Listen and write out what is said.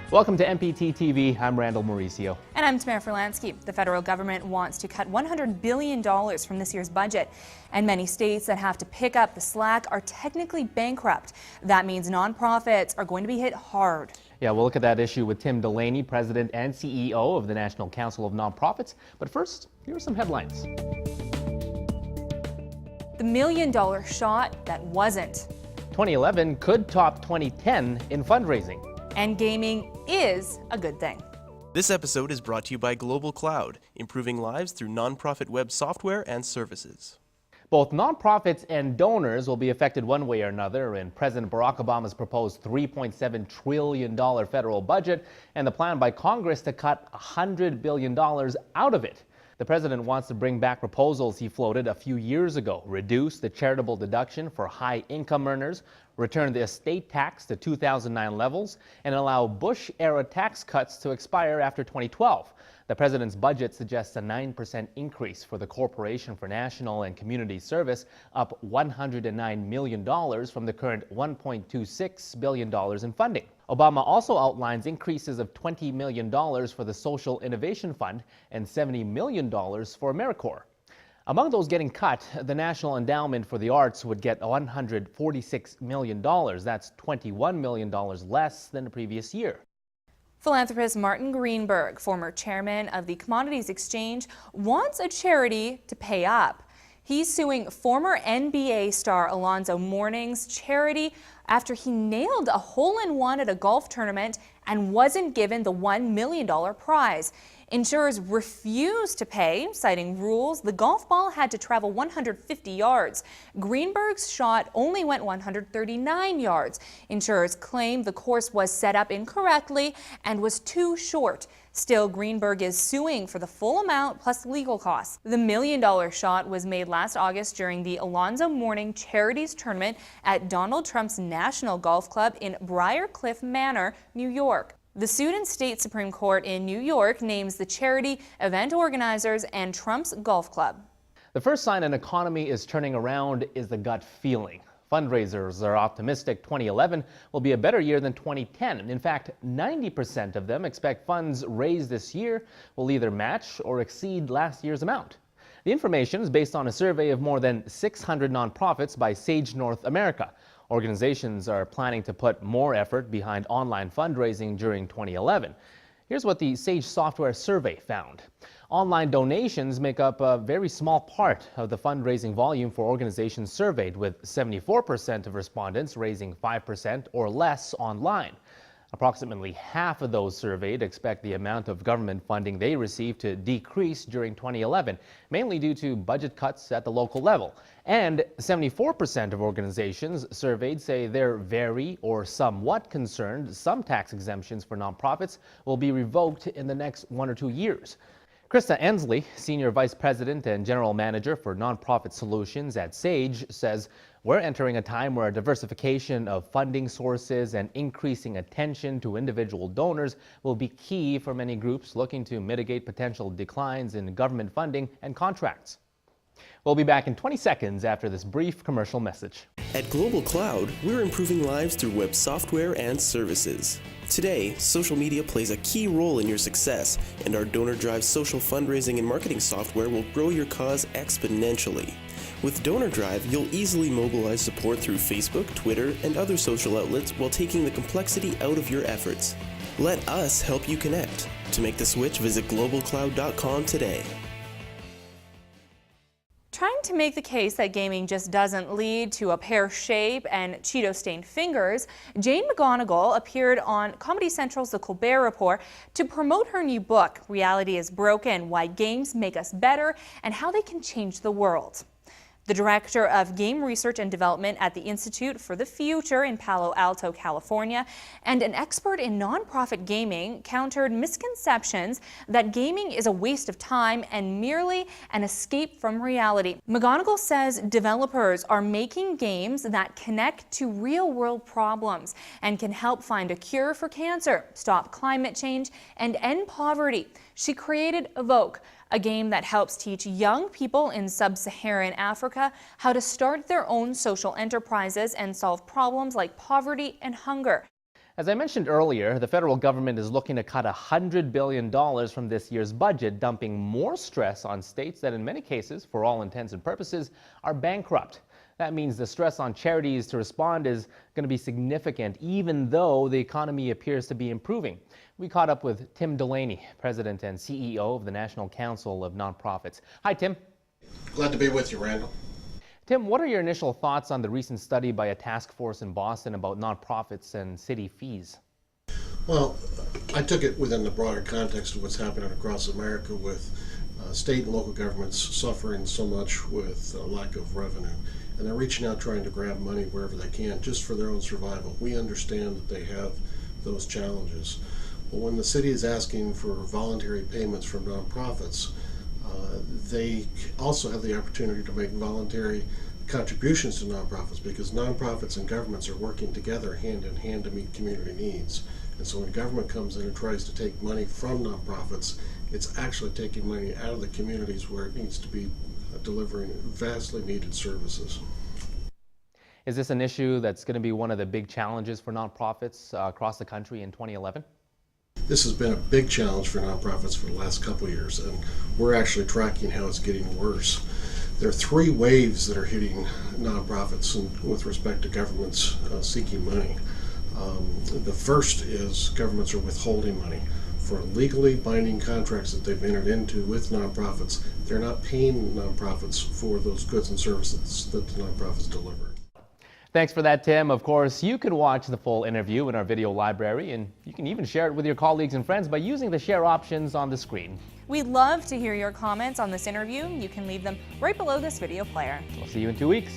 Welcome to NPT TV. I'm Randall Mauricio. And I'm Tamara Furlansky. The federal government wants to cut $100 billion from this year's budget. And many states that have to pick up the slack are technically bankrupt. That means nonprofits are going to be hit hard. Yeah, we'll look at that issue with Tim Delaney, President and CEO of the National Council of Nonprofits. But first, here are some headlines. The million-dollar shot that wasn't. 2011 could top 2010 in fundraising. And gaming is a good thing. This episode is brought to you by Global Cloud, improving lives through nonprofit web software and services. Both nonprofits and donors will be affected one way or another in President Barack Obama's proposed $3.7 trillion federal budget and the plan by Congress to cut $100 billion out of it. The president wants to bring back proposals he floated a few years ago, reduce the charitable deduction for high-income earners, return the estate tax to 2009 levels, and allow Bush-era tax cuts to expire after 2012. The president's budget suggests a 9% increase for the Corporation for National and Community Service, up $109 million from the current $1.26 billion in funding. Obama also outlines increases of $20 million for the Social Innovation Fund and $70 million for AmeriCorps. Among those getting cut, the National Endowment for the Arts would get $146 million. That's $21 million less than the previous year. Philanthropist Martin Greenberg, former chairman of the Commodities Exchange, wants a charity to pay up. He's suing former NBA star Alonzo Mourning's charity after he nailed a hole-in-one at a golf tournament and wasn't given the $1 million prize. Insurers refused to pay, citing rules. The golf ball had to travel 150 yards. Greenberg's shot only went 139 yards. Insurers claim the course was set up incorrectly and was too short. Still, Greenberg is suing for the full amount plus legal costs. The $1 million shot was made last August during the Alonzo Mourning Charities Tournament at Donald Trump's National Golf Club in Briarcliff Manor, New York. The suit in state Supreme Court in New York names the charity, event organizers, and Trump's golf club. The first sign an economy is turning around is the gut feeling. Fundraisers are optimistic 2011 will be a better year than 2010. In fact, 90% of them expect funds raised this year will either match or exceed last year's amount. The information is based on a survey of more than 600 nonprofits by Sage North America. Organizations are planning to put more effort behind online fundraising during 2011. Here's what the Sage Software survey found. Online donations make up a very small part of the fundraising volume for organizations surveyed, with 74% of respondents raising 5% or less online. Approximately half of those surveyed expect the amount of government funding they receive to decrease during 2011, mainly due to budget cuts at the local level. And 74% of organizations surveyed say they're very or somewhat concerned some tax exemptions for nonprofits will be revoked in the next 1 or 2 years. Krista Ensley, Senior Vice President and General Manager for Nonprofit Solutions at Sage, says we're entering a time where diversification of funding sources and increasing attention to individual donors will be key for many groups looking to mitigate potential declines in government funding and contracts. We'll be back in 20 seconds after this brief commercial message. At Global Cloud, we're improving lives through web software and services. Today, social media plays a key role in your success, and our donor-driven social fundraising and marketing software will grow your cause exponentially. With Donor Drive, you'll easily mobilize support through Facebook, Twitter, and other social outlets while taking the complexity out of your efforts. Let us help you connect. To make the switch, visit globalcloud.com today. Trying to make the case that gaming just doesn't lead to a pear shape and Cheeto-stained fingers, Jane McGonigal appeared on Comedy Central's The Colbert Report to promote her new book, Reality is Broken: Why Games Make Us Better and How They Can Change the World. The director of game research and development at the Institute for the Future in Palo Alto, California, and an expert in nonprofit gaming, countered misconceptions that gaming is a waste of time and merely an escape from reality. McGonigal says developers are making games that connect to real-world problems and can help find a cure for cancer, stop climate change, and end poverty. She created Evoke, a game that helps teach young people in sub-Saharan Africa how to start their own social enterprises and solve problems like poverty and hunger. As I mentioned earlier, the federal government is looking to cut $100 billion from this year's budget, dumping more stress on states that in many cases, for all intents and purposes, are bankrupt. That means the stress on charities to respond is going to be significant, even though the economy appears to be improving. We caught up with Tim Delaney, President and CEO of the National Council of Nonprofits. Hi, Tim. Glad to be with you, Randall. Tim, what are your initial thoughts on the recent study by a task force in Boston about nonprofits and city fees? Well, I took it within the broader context of what's happening across America with state and local governments suffering so much with a lack of revenue. And they're reaching out trying to grab money wherever they can just for their own survival. We understand that they have those challenges. But when the city is asking for voluntary payments from nonprofits, they also have the opportunity to make voluntary contributions to nonprofits, because nonprofits and governments are working together hand in hand to meet community needs. And so when government comes in and tries to take money from nonprofits, it's actually taking money out of the communities where it needs to be delivering vastly needed services. Is this an issue that's going to be one of the big challenges for nonprofits across the country in 2011? This has been a big challenge for nonprofits for the last couple of years, and we're actually tracking how it's getting worse. There are three waves that are hitting nonprofits with respect to governments seeking money. The first is governments are withholding money for legally binding contracts that they've entered into with nonprofits. They're not paying nonprofits for those goods and services that the nonprofits deliver. Thanks for that, Tim. Of course, you can watch the full interview in our video library, and you can even share it with your colleagues and friends by using the share options on the screen. We'd love to hear your comments on this interview. You can leave them right below this video player. We'll see you in 2 weeks.